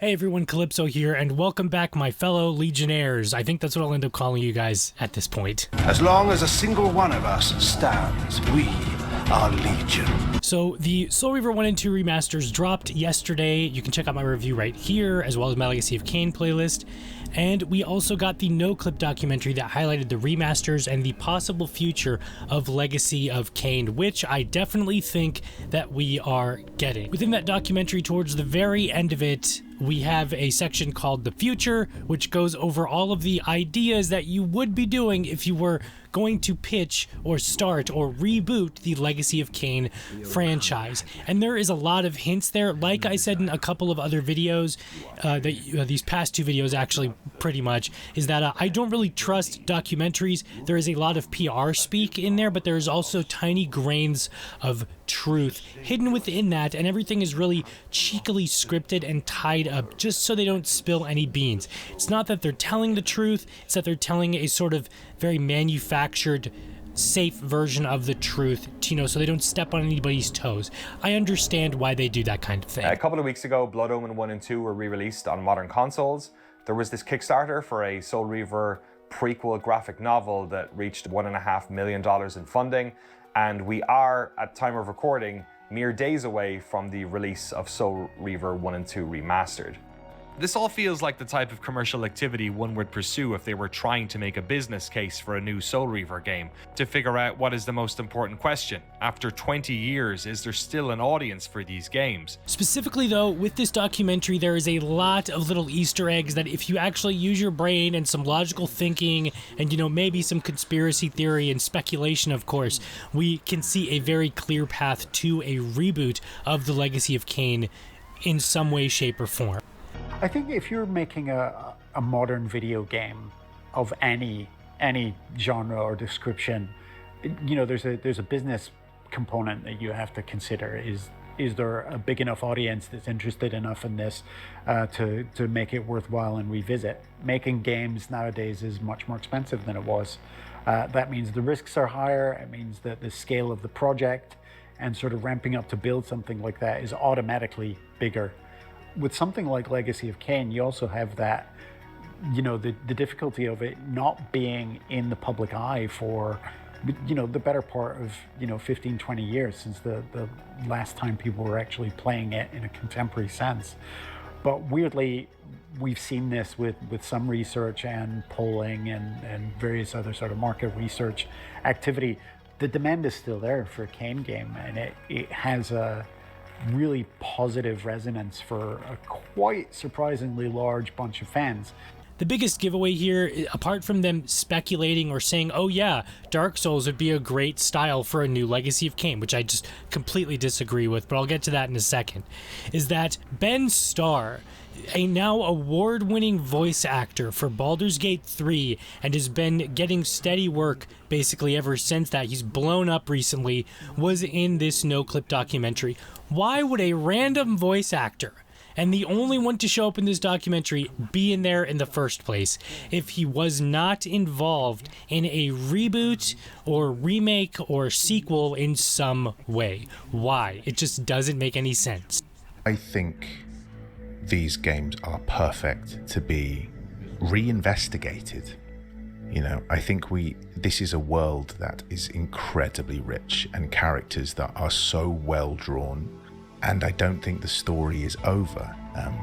Hey everyone, Calypso here, and welcome back, my fellow Legionnaires. I think that's what I'll end up calling you guys at this point. As long as a single one of us stands, we are Legion. So, the Soul Reaver 1 and 2 remasters dropped yesterday. You can check out my review right here, as well as my Legacy of Kain playlist. And we also got the no-clip documentary that highlighted the remasters and the possible future of Legacy of Kain, which I definitely think that we are getting. Within that documentary, towards the very end of it, we have a section called The Future, which goes over all of the ideas that you would be doing if you were going to pitch or start or reboot the Legacy of Kain franchise. And there is a lot of hints there. Like I said in a couple of other videos, these past two videos actually pretty much, is that I don't really trust documentaries. There is a lot of PR speak in there, but there's also tiny grains of truth hidden within that, and everything is really cheekily scripted and tied up just so they don't spill any beans. It's not that they're telling the truth, it's that they're telling a sort of very manufactured, safe version of the truth, so they don't step on anybody's toes. I understand why they do that kind of thing. A couple of weeks ago, Blood Omen 1 and 2 were re-released on modern consoles. There was this Kickstarter for a Soul Reaver prequel graphic novel that reached $1.5 million in funding, and we are, at time of recording, mere days away from the release of Soul Reaver 1 and 2 Remastered. This all feels like the type of commercial activity one would pursue if they were trying to make a business case for a new Soul Reaver game, to figure out what is the most important question. After 20 years, is there still an audience for these games? Specifically though, with this documentary, there is a lot of little Easter eggs that if you actually use your brain and some logical thinking and maybe some conspiracy theory and speculation, of course, we can see a very clear path to a reboot of the Legacy of Kain in some way, shape, or form. I think if you're making a modern video game of any genre or description, there's a business component that you have to consider. Is there a big enough audience that's interested enough in this to make it worthwhile and revisit? Making games nowadays is much more expensive than it was. That means the risks are higher. It means that the scale of the project and sort of ramping up to build something like that is automatically bigger. With something like Legacy of Kain, you also have that, the difficulty of it not being in the public eye for, the better part of, 15, 20 years since the last time people were actually playing it in a contemporary sense. But weirdly, we've seen this with some research and polling and various other sort of market research activity. The demand is still there for a Kain game, and it has a really positive resonance for a quite surprisingly large bunch of fans. The biggest giveaway here, apart from them speculating or saying, oh yeah, Dark Souls would be a great style for a new Legacy of Kain, which I just completely disagree with, but I'll get to that in a second, is that Ben Starr, a now award-winning voice actor for Baldur's Gate 3, and has been getting steady work basically ever since that, he's blown up recently, was in this no-clip documentary. Why would a random voice actor, and the only one to show up in this documentary, be in there in the first place if he was not involved in a reboot or remake or sequel in some way? Why? It just doesn't make any sense. I think these games are perfect to be reinvestigated. I think this is a world that is incredibly rich and characters that are so well drawn. And I don't think the story is over.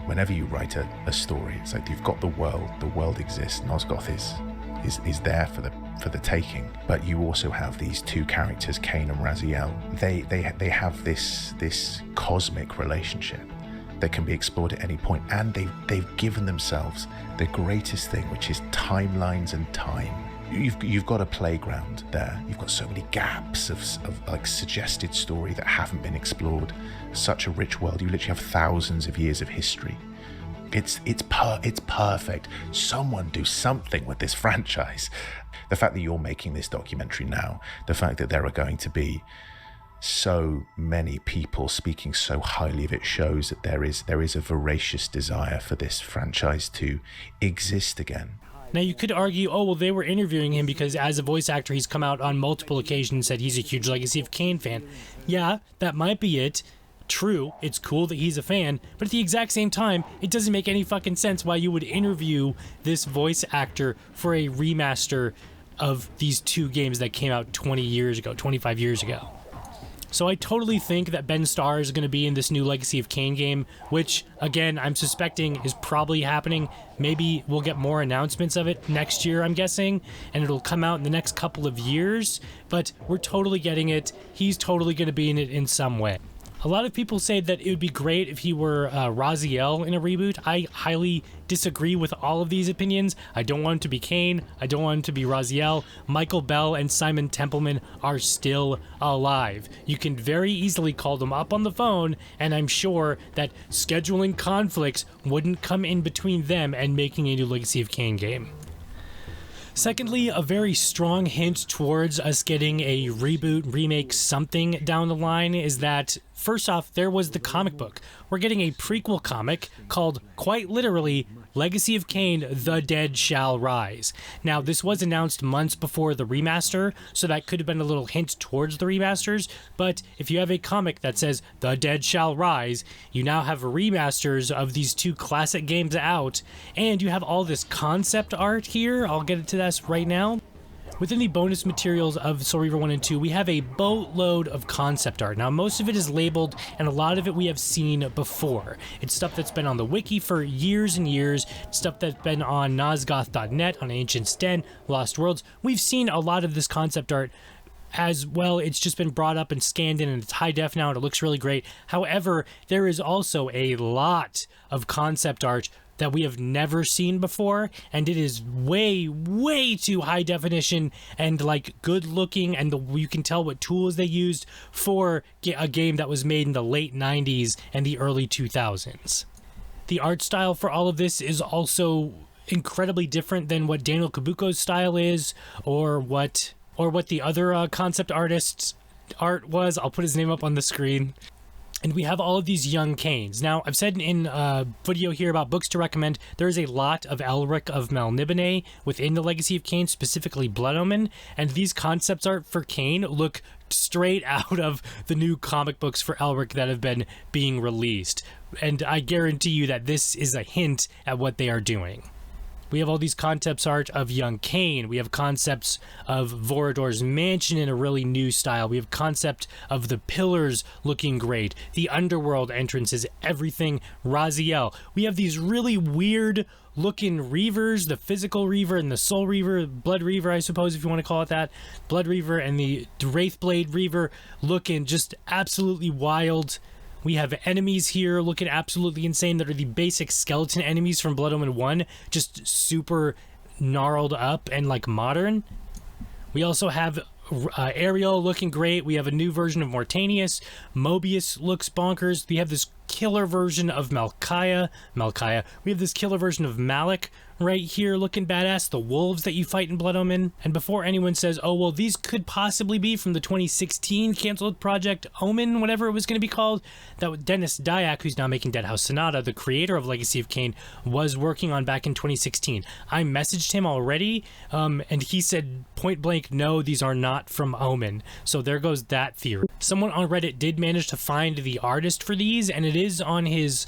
Whenever you write a story, it's like you've got the world exists, Nosgoth is there for the taking. But you also have these two characters, Kain and Raziel. They have this cosmic relationship that can be explored at any point, and they've given themselves the greatest thing, which is timelines and time. You've got a playground there. You've got so many gaps of like suggested story that haven't been explored. Such a rich world. You literally have thousands of years of history. It's perfect. Someone do something with this franchise. The fact that you're making this documentary now, the fact that there are going to be so many people speaking so highly of it, shows that there is a voracious desire for this franchise to exist again. Now, you could argue, oh, well, they were interviewing him because as a voice actor, he's come out on multiple occasions and said he's a huge Legacy of Kain fan. Yeah, that might be it. True, it's cool that he's a fan, but at the exact same time, it doesn't make any fucking sense why you would interview this voice actor for a remaster of these two games that came out 20 years ago, 25 years ago. So I totally think that Ben Starr is going to be in this new Legacy of Kain game, which, again, I'm suspecting is probably happening. Maybe we'll get more announcements of it next year, I'm guessing, and it'll come out in the next couple of years, but we're totally getting it. He's totally going to be in it in some way. A lot of people say that it would be great if he were Raziel in a reboot. I highly disagree with all of these opinions. I don't want him to be Kain. I don't want him to be Raziel. Michael Bell and Simon Templeman are still alive. You can very easily call them up on the phone, and I'm sure that scheduling conflicts wouldn't come in between them and making a new Legacy of Kain game. Secondly, a very strong hint towards us getting a reboot, remake, something down the line is that, first off, there was the comic book. We're getting a prequel comic called, quite literally, Legacy of Kain, The Dead Shall Rise. Now, this was announced months before the remaster, so that could have been a little hint towards the remasters, but if you have a comic that says, The Dead Shall Rise, you now have remasters of these two classic games out, and you have all this concept art here. I'll get into this right now. Within the bonus materials of Soul Reaver 1 and 2, we have a boatload of concept art. Now, most of it is labeled, and a lot of it we have seen before. It's stuff that's been on the wiki for years and years, stuff that's been on Nosgoth.net, on Ancient's Den, Lost Worlds. We've seen a lot of this concept art as well. It's just been brought up and scanned in, and it's high def now, and it looks really great. However, there is also a lot of concept art that we have never seen before, and it is way too high definition and like good looking, and you can tell what tools they used for a game that was made in the late 90s and the early 2000s. The art style for all of this is also incredibly different than what Daniel Kabuko's style is, or what the other concept artist's art was. I'll put his name up on the screen. And we have all of these young Kains. Now, I've said in a video here about books to recommend, there is a lot of Elric of Melniboné within the Legacy of Kain, specifically Blood Omen, and these concepts art for Kain look straight out of the new comic books for Elric that have been being released. And I guarantee you that this is a hint at what they are doing. We have all these concepts art of young Kain. We have concepts of Vorador's mansion in a really new style. We have concept of the pillars looking great. The underworld entrances, everything Raziel. We have these really weird looking Reavers, the physical Reaver and the Soul Reaver, Blood Reaver, I suppose if you want to call it that. Blood Reaver and the Wraithblade Reaver looking just absolutely wild. We have enemies here looking absolutely insane that are the basic skeleton enemies from Blood Omen 1, just super gnarled up and like modern. We also have Ariel looking great. We have a new version of Mortanius. Mobius looks bonkers. We have this killer version of Malkaya. We have this killer version of Malik right here looking badass. The wolves that you fight in Blood Omen. And before anyone says, oh, well, these could possibly be from the 2016 canceled Project Omen, whatever it was going to be called, that Dennis Dyack, who's now making Dead House Sonata, the creator of Legacy of Kain, was working on back in 2016. I messaged him already, and he said point blank, no, these are not from Omen. So there goes that theory. Someone on Reddit did manage to find the artist for these, and it is on his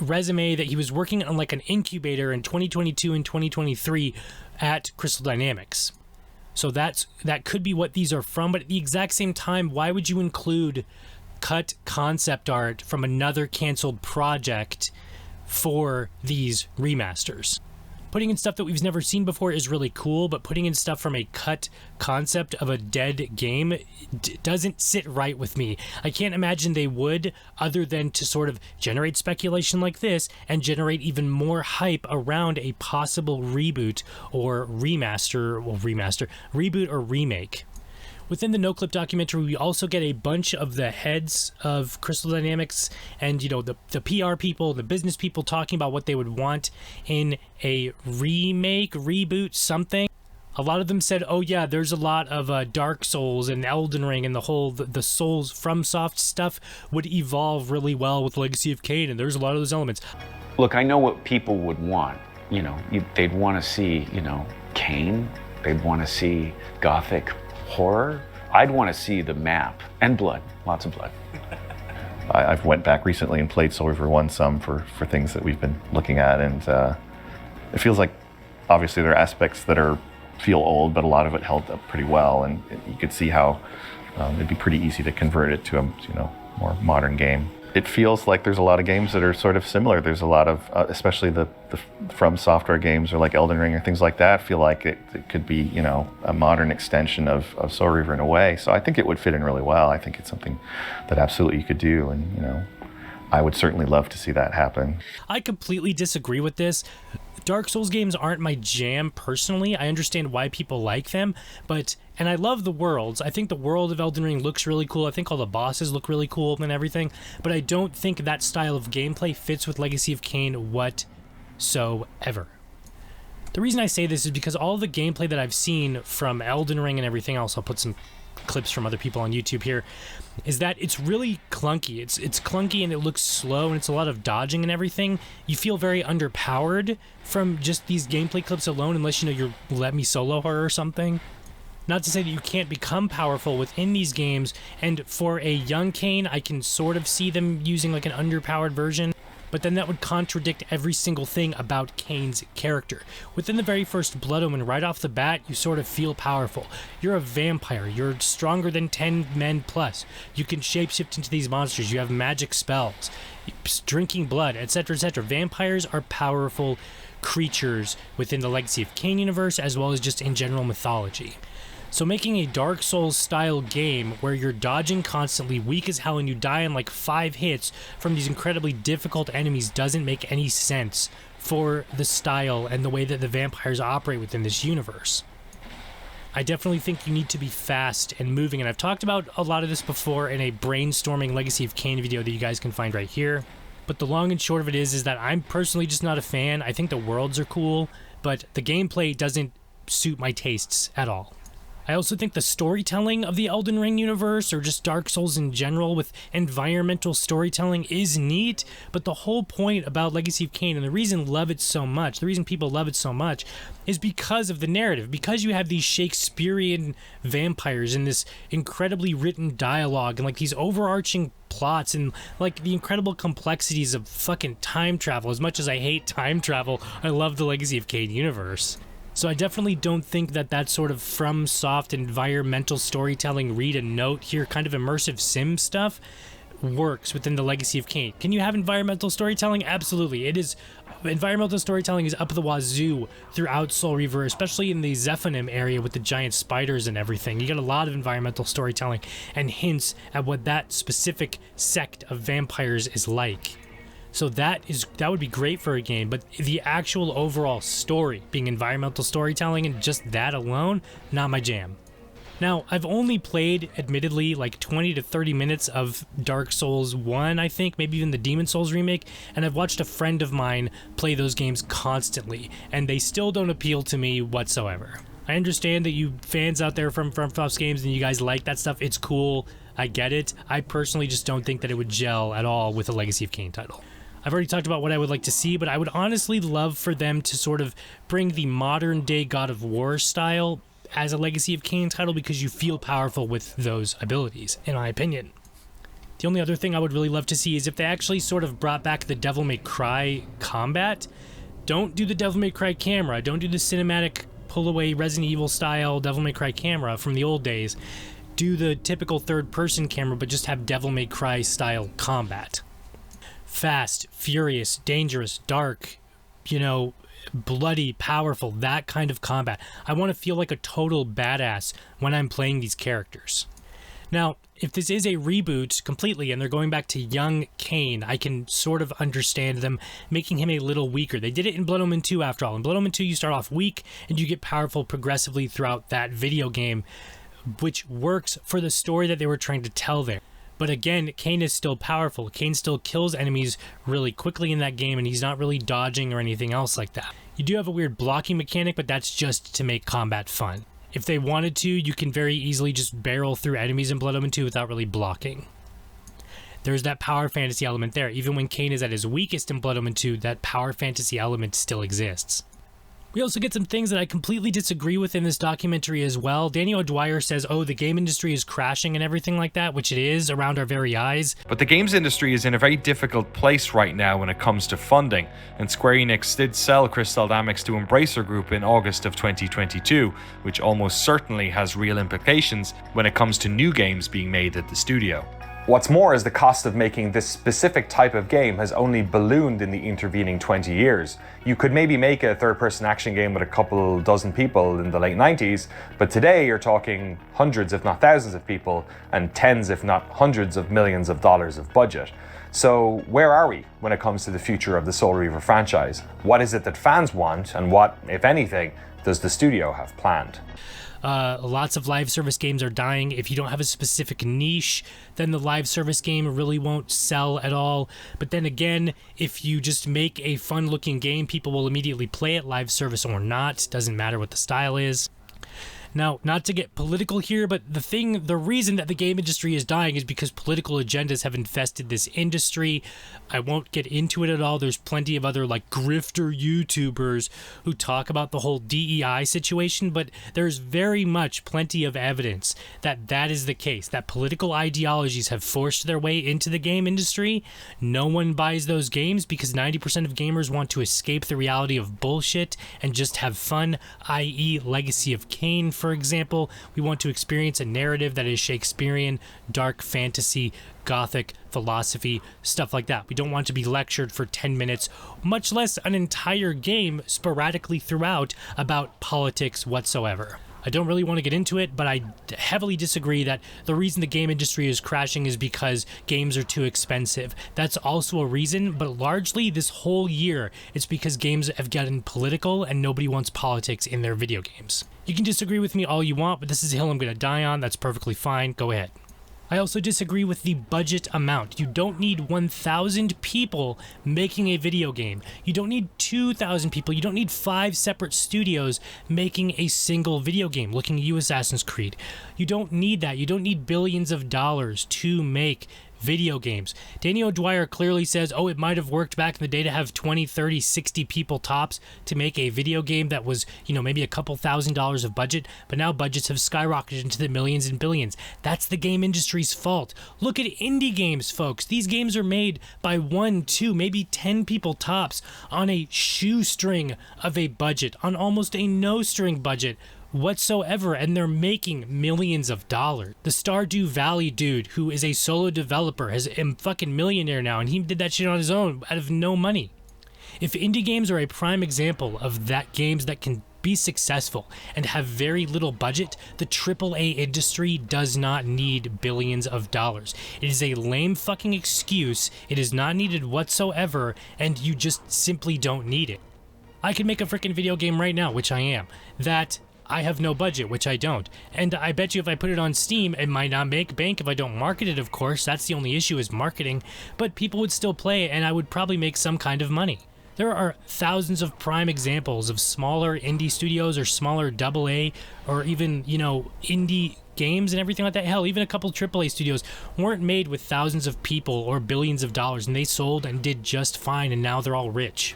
resume that he was working on like an incubator in 2022 and 2023 at Crystal Dynamics. So that could be what these are from, but at the exact same time, why would you include cut concept art from another canceled project for these remasters? Putting in stuff that we've never seen before is really cool, but putting in stuff from a cut concept of a dead game doesn't sit right with me. I can't imagine they would, other than to sort of generate speculation like this and generate even more hype around a possible reboot or reboot or remake. Within the No-Clip documentary, we also get a bunch of the heads of Crystal Dynamics and, you know, the PR people, the business people talking about what they would want in a remake, reboot, something. A lot of them said, oh yeah, there's a lot of Dark Souls and Elden Ring, and the whole, the Souls FromSoft stuff would evolve really well with Legacy of Kain, and there's a lot of those elements. Look, I know what people would want. You know, they'd want to see, you know, Kain. They'd want to see Gothic horror. I'd want to see the map and blood, lots of blood. I've went back recently and played Soul Reaver 1 some for things that we've been looking at, and it feels like obviously there are aspects that feel old, but a lot of it held up pretty well, and you could see how it'd be pretty easy to convert it to a more modern game. It feels like there's a lot of games that are sort of similar. There's a lot of, especially the From Software games or like Elden Ring or things like that, feel like it could be, a modern extension of Soul Reaver in a way. So I think it would fit in really well. I think it's something that absolutely you could do, and I would certainly love to see that happen. I completely disagree with this. Dark Souls games aren't my jam personally. I understand why people like them, and I love the worlds. I think the world of Elden Ring looks really cool. I think all the bosses look really cool and everything, but I don't think that style of gameplay fits with Legacy of Kain whatsoever. The reason I say this is because all the gameplay that I've seen from Elden Ring and everything else, I'll put some clips from other people on YouTube here, is that it's really clunky. It's clunky and it looks slow and it's a lot of dodging and everything. You feel very underpowered from just these gameplay clips alone, unless you're Let Me Solo Her or something. Not to say that you can't become powerful within these games, and for a young Kain, I can sort of see them using like an underpowered version, but then that would contradict every single thing about Kain's character. Within the very first Blood Omen, right off the bat, you sort of feel powerful. You're a vampire. You're stronger than 10 men plus. You can shapeshift into these monsters. You have magic spells, drinking blood, etc., etc. Vampires are powerful creatures within the Legacy of Kain universe, as well as just in general mythology. So making a Dark Souls style game where you're dodging constantly, weak as hell, and you die in like 5 hits from these incredibly difficult enemies doesn't make any sense for the style and the way that the vampires operate within this universe. I definitely think you need to be fast and moving, and I've talked about a lot of this before in a brainstorming Legacy of Kain video that you guys can find right here. But the long and short of it is that I'm personally just not a fan. I think the worlds are cool, but the gameplay doesn't suit my tastes at all. I also think the storytelling of the Elden Ring universe, or just Dark Souls in general with environmental storytelling, is neat, but the whole point about Legacy of Kain, and the reason people love it so much, is because of the narrative, because you have these Shakespearean vampires and this incredibly written dialogue and like these overarching plots and like the incredible complexities of fucking time travel. As much as I hate time travel, I love the Legacy of Kain universe. So I definitely don't think that sort of FromSoft environmental storytelling, read a note here, kind of immersive sim stuff works within the Legacy of Kain. Can you have environmental storytelling? Absolutely. Environmental storytelling is up the wazoo throughout Soul Reaver, especially in the Zephanim area with the giant spiders and everything. You get a lot of environmental storytelling and hints at what that specific sect of vampires is like. So that would be great for a game, but the actual overall story being environmental storytelling and just that alone, not my jam. Now, I've only played, admittedly, like 20 to 30 minutes of Dark Souls 1, I think, maybe even the Demon Souls remake, and I've watched a friend of mine play those games constantly, and they still don't appeal to me whatsoever. I understand that you fans out there from FromSoft games and you guys like that stuff, it's cool, I get it. I personally just don't think that it would gel at all with a Legacy of Kain title. I've already talked about what I would like to see, but I would honestly love for them to sort of bring the modern day God of War style as a Legacy of Kain title, because you feel powerful with those abilities, in my opinion. The only other thing I would really love to see is if they actually sort of brought back the Devil May Cry combat. Don't do the Devil May Cry camera. Don't do the cinematic pull away Resident Evil style Devil May Cry camera from the old days. Do the typical third person camera, but just have Devil May Cry style combat. Fast, furious, dangerous, dark, bloody, powerful, that kind of combat. I want to feel like a total badass when I'm playing these characters. Now, if this is a reboot completely and they're going back to young Kain, I can sort of understand them making him a little weaker. They did it in Blood Omen 2 after all. In Blood Omen 2, you start off weak and you get powerful progressively throughout that video game, which works for the story that they were trying to tell there. But again, Kain is still powerful. Kain still kills enemies really quickly in that game, and he's not really dodging or anything else like that. You do have a weird blocking mechanic, but that's just to make combat fun. If they wanted to, you can very easily just barrel through enemies in Blood Omen 2 without really blocking. There's that power fantasy element there. Even when Kain is at his weakest in Blood Omen 2, that power fantasy element still exists. We also get some things that I completely disagree with in this documentary as well. Danny O'Dwyer says, oh, the game industry is crashing and everything like that, which it is around our very eyes. But the games industry is in a very difficult place right now when it comes to funding, and Square Enix did sell Crystal Dynamics to Embracer Group in August of 2022, which almost certainly has real implications when it comes to new games being made at the studio. What's more is the cost of making this specific type of game has only ballooned in the intervening 20 years. You could maybe make a third-person action game with a couple dozen people in the late 90s, but today you're talking hundreds if not thousands of people and tens if not hundreds of millions of dollars of budget. So where are we when it comes to the future of the Soul Reaver franchise? What is it that fans want, and what, if anything, does the studio have planned? Lots of live service games are dying. If you don't have a specific niche, then the live service game really won't sell at all. But then again, if you just make a fun looking game, people will immediately play it, live service or not. Doesn't matter what the style is. Now, not to get political here, but the reason that the game industry is dying is because political agendas have infested this industry. I won't get into it at all. There's plenty of other like grifter YouTubers who talk about the whole DEI situation, but there's very much plenty of evidence that that is the case, that political ideologies have forced their way into the game industry. No one buys those games because 90% of gamers want to escape the reality of bullshit and just have fun, i.e. Legacy of Kain, for example. We want to experience a narrative that is Shakespearean, dark fantasy, gothic, philosophy, stuff like that. We don't want to be lectured for 10 minutes, much less an entire game sporadically throughout about politics whatsoever. I don't really want to get into it, but I heavily disagree that the reason the game industry is crashing is because games are too expensive. That's also a reason, but largely this whole year, it's because games have gotten political and nobody wants politics in their video games. You can disagree with me all you want, but this is a hill I'm going to die on. That's perfectly fine. Go ahead. I also disagree with the budget amount. You don't need 1,000 people making a video game. You don't need 2,000 people. You don't need 5 separate studios making a single video game. Looking at you, Assassin's Creed. You don't need that. You don't need billions of dollars to make video games. Danny O'Dwyer clearly says, oh, it might have worked back in the day to have 20, 30, 60 people tops to make a video game that was, maybe a couple $1,000s of budget, but now budgets have skyrocketed into the millions and billions. That's the game industry's fault. Look at indie games, folks. These games are made by 1, 2, maybe 10 people tops on a shoestring of a budget, on almost a no-string budget whatsoever, and they're making millions of dollars. The Stardew Valley dude, who is a solo developer, is a fucking millionaire now, and he did that shit on his own out of no money. If indie games are a prime example of that, games that can be successful and have very little budget, the AAA industry does not need billions of dollars. It is a lame fucking excuse. It is not needed whatsoever, and you just simply don't need it. I can make a freaking video game right now, which I am, that I have no budget, which I don't. And I bet you if I put it on Steam, it might not make bank if I don't market it, of course. That's the only issue, is marketing. But people would still play it, and I would probably make some kind of money. There are thousands of prime examples of smaller indie studios or smaller AA or even, indie games and everything like that. Hell, even a couple AAA studios weren't made with thousands of people or billions of dollars, and they sold and did just fine, and now they're all rich.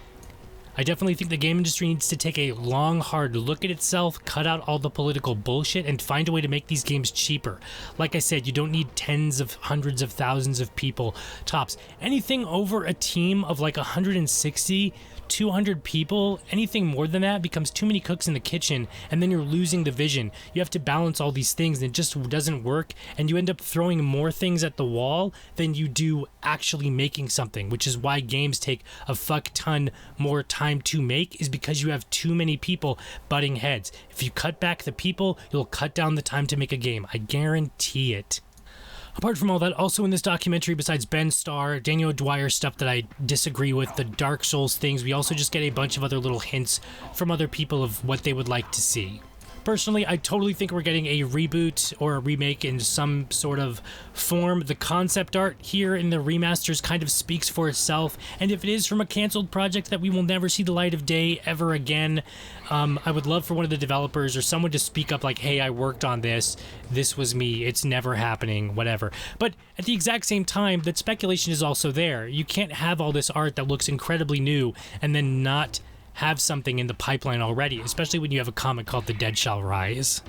I definitely think the game industry needs to take a long, hard look at itself, cut out all the political bullshit, and find a way to make these games cheaper. Like I said, you don't need tens of hundreds of thousands of people tops. Anything over a team of like 160, 200 people, anything more than that becomes too many cooks in the kitchen, and then you're losing the vision. You have to balance all these things, and it just doesn't work, and you end up throwing more things at the wall than you do actually making something, which is why games take a fuck ton more time to make, is because you have too many people butting heads. If you cut back the people, you'll cut down the time to make a game. I guarantee it. Apart from all that, also in this documentary, besides Ben Starr, Daniel O'Dwyer stuff that I disagree with, the Dark Souls things, we also just get a bunch of other little hints from other people of what they would like to see. Personally, I totally think we're getting a reboot or a remake in some sort of form. The concept art here in the remasters kind of speaks for itself, and if it is from a canceled project that we will never see the light of day ever again, I would love for one of the developers or someone to speak up like, hey, I worked on this was me, it's never happening, whatever. But at the exact same time, that speculation is also there. You can't have all this art that looks incredibly new and then not have something in the pipeline already, especially when you have a comic called The Dead Shall Rise.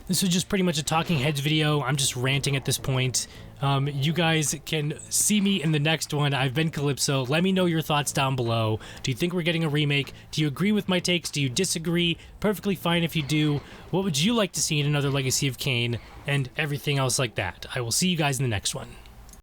This was just pretty much a Talking Heads video. I'm just ranting at this point. You guys can see me in the next one. I've been Calypso. Let me know your thoughts down below. Do you think we're getting a remake? Do you agree with my takes? Do you disagree? Perfectly fine if you do. What would you like to see in another Legacy of Kain? And everything else like that. I will see you guys in the next one.